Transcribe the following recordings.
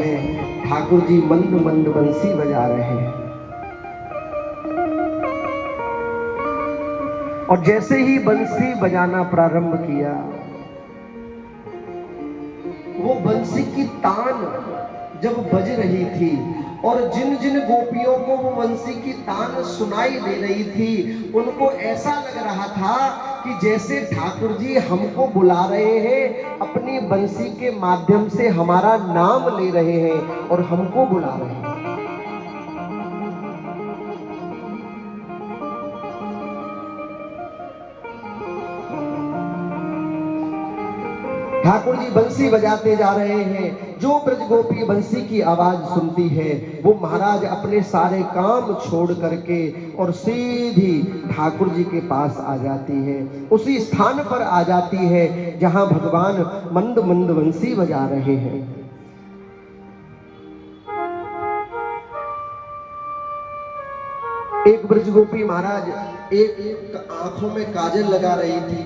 समय ठाकुर जी मंद मंद बंसी बजा रहे हैं और जैसे ही बंसी बजाना प्रारंभ किया, वो बंसी की तान जब बज रही थी और जिन जिन गोपियों को वो बंसी की तान सुनाई दे रही थी, उनको ऐसा लग रहा था कि जैसे ठाकुर जी हमको बुला रहे हैं, अपनी बंसी के माध्यम से हमारा नाम ले रहे हैं और हमको बुला रहे हैं। ठाकुर जी बंसी बजाते जा रहे हैं। जो ब्रज गोपी बंसी की आवाज सुनती है, वो महाराज अपने सारे काम छोड़ करके और सीधी ठाकुर जी के पास आ जाती है। उसी स्थान पर आ जाती है जहां भगवान मंद मंद बंसी बजा रहे हैं। एक ब्रज गोपी महाराज एक आंखों में काजल लगा रही थी।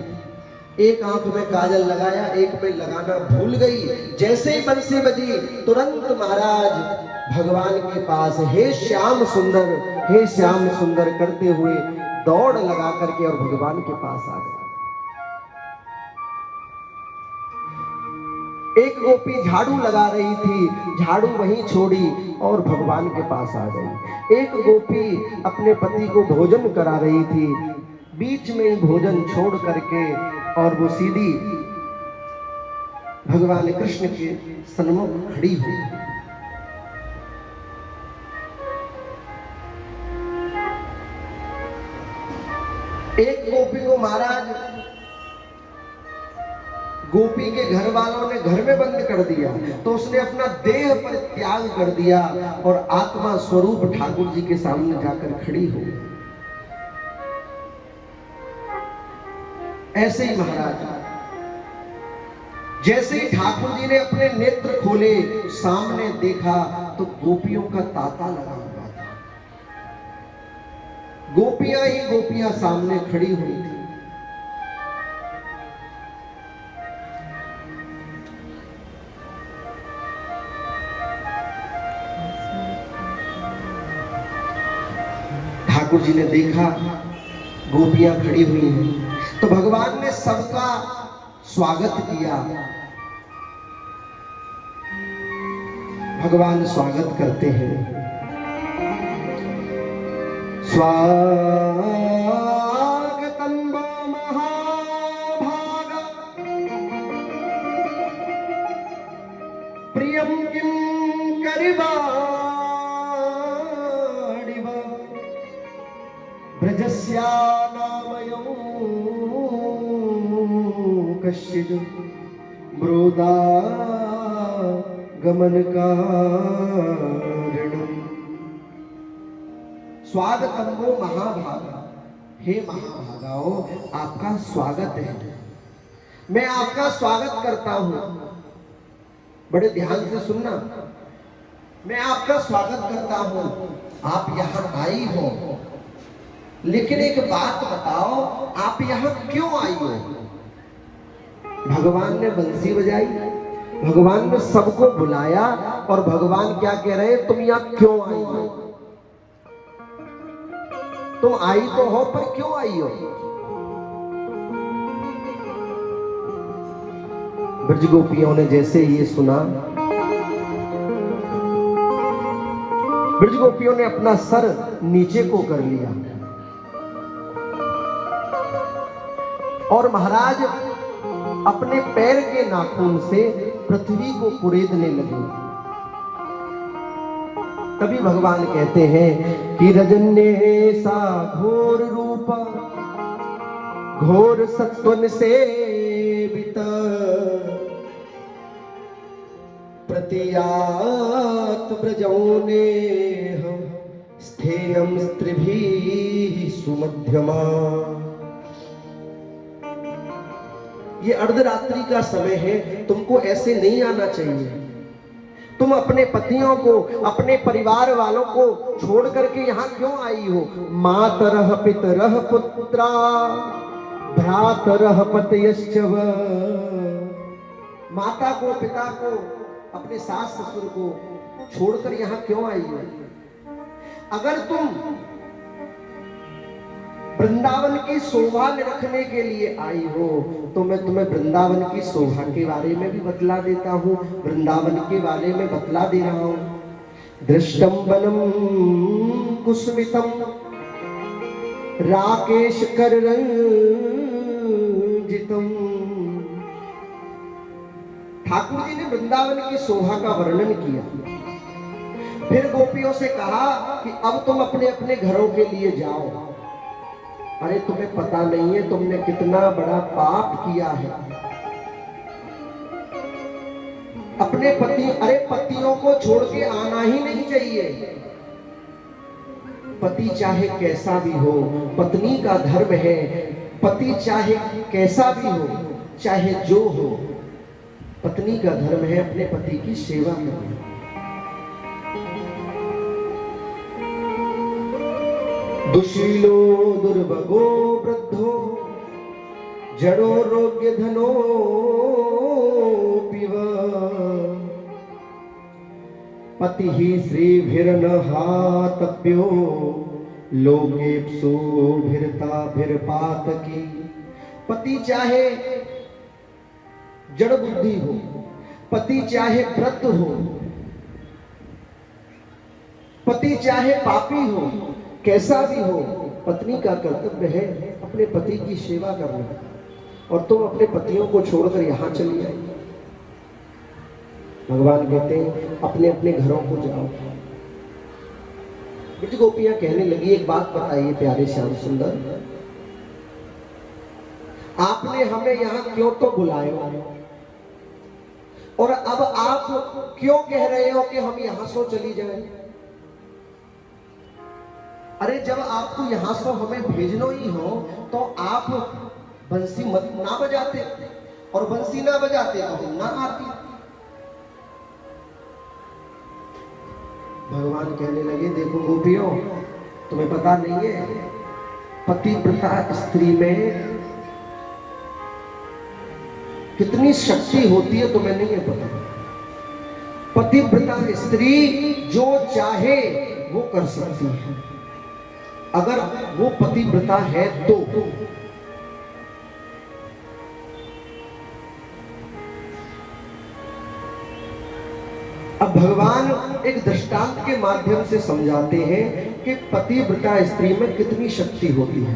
एक आंख में काजल लगाया, एक में लगाना भूल गई। जैसे ही बंसी बजी, तुरंत महाराज भगवान के पास हे श्याम सुंदर, हे श्याम सुंदर करते हुए दौड़ लगा करके और भगवान के पास आ गए। एक गोपी झाड़ू लगा रही थी, झाड़ू वहीं छोड़ी और भगवान के पास आ गई। एक गोपी अपने पति को भोजन करा रही थी, बीच में भोजन छोड़ करके और वो सीधी भगवान कृष्ण के सन्मुख खड़ी हुई। एक गोपी को महाराज गोपी के घर वालों ने घर में बंद कर दिया, तो उसने अपना देह पर त्याग कर दिया और आत्मा स्वरूप ठाकुर जी के सामने जाकर खड़ी हो। ऐसे ही महाराज जैसे ही ठाकुर जी ने अपने नेत्र खोले, सामने देखा तो गोपियों का तांता लगा हुआ था। गोपियां ही गोपियां सामने खड़ी हुई थी। ठाकुर जी ने देखा गोपियां खड़ी हुई हैं, तो भगवान ने सबका स्वागत किया। भगवान स्वागत करते हैं। स्वागतम वो महाभाग प्रियम किं करिवाणिव ब्रजस्या नामयो कश्चित् मृदा गमन कारणम्। स्वागतम वो महाभागा, हे महाभागाओ, आपका स्वागत है। मैं आपका स्वागत करता हूं। बड़े ध्यान से सुनना, मैं आपका स्वागत करता हूं। आप यहां आई हो, लेकिन एक बात बताओ, आप यहां क्यों आई हो? भगवान ने बंसी बजाई, भगवान ने सबको बुलाया और भगवान क्या कह रहे हैं, तुम यहां क्यों आई हो? तुम आई तो हो, पर क्यों आई हो? ब्रज गोपियों ने जैसे ये सुना, ब्रज गोपियों ने अपना सर नीचे को कर लिया और महाराज अपने पैर के नाखून से पृथ्वी को कुरेदने लगे। तभी भगवान कहते हैं कि रजन्य सा घोर रूपा घोर सत्वन सेवित प्रतियात ब्रजौने स्थेयम स्त्रिभिः सुमध्यमा। ये अर्धरात्रि का समय है, तुमको ऐसे नहीं आना चाहिए। तुम अपने पतियों को, अपने परिवार वालों को छोड़ करके यहाँ क्यों आई हो? मातरः पितरः पुत्रा भ्रातरः पतयश्च व। माता को, पिता को, अपने सास ससुर को छोड़कर यहाँ क्यों आई हो? अगर तुम वृंदावन की शोभा निरखने के लिए आई हो तो मैं तुम्हें वृंदावन की शोभा के बारे में भी बतला देता हूँ, वृंदावन के बारे में बतला दे रहा हूँ। दृष्टम वनम कुसुमितम राकेश कर रंजितम। ठाकुर जी ने वृंदावन की शोभा का वर्णन किया, फिर गोपियों से कहा कि अब तुम अपने अपने घरों के लिए जाओ। अरे तुम्हें पता नहीं है तुमने कितना बड़ा पाप किया है। अपने पतियों को छोड़ के आना ही नहीं चाहिए। पति चाहे कैसा भी हो, पत्नी का धर्म है, पति चाहे कैसा भी हो, चाहे जो हो, पत्नी का धर्म है अपने पति की सेवा करना। दुशीलो दुर्भगो वृद्धो जड़ो रोग्य धनो पिव पति ही श्रीभिर्नहातप्यो लोकेप्सु भिरपातकी। पति चाहे जड़ बुद्धि हो, पति चाहे व्रत हो, पति चाहे पापी हो, कैसा भी हो, पत्नी का कर्तव्य है अपने पति की सेवा करना। और तुम अपने पतियों को छोड़कर यहां चली आई। भगवान कहते हैं अपने अपने घरों को जाओ। ब्रज गोपियां कहने लगी, एक बात बताइए प्यारे श्याम सुंदर, आपने हमें यहां क्यों तो बुलाया और अब आप क्यों कह रहे हो कि हम यहां से चली जाएं? अरे जब आपको यहां से हमें भेजना ही हो तो आप बंसी मत ना बजाते, और बंसी ना बजाते तो हम ना आते। भगवान कहने लगे, देखो गोपियों, तुम्हें पता नहीं है पतिव्रता स्त्री में कितनी शक्ति होती है, तुम्हें नहीं है पता। पतिव्रता स्त्री जो चाहे वो कर सकती है, अगर वो पतिव्रता है तो। अब भगवान एक दृष्टांत के माध्यम से समझाते हैं कि पतिव्रता स्त्री में कितनी शक्ति होती है।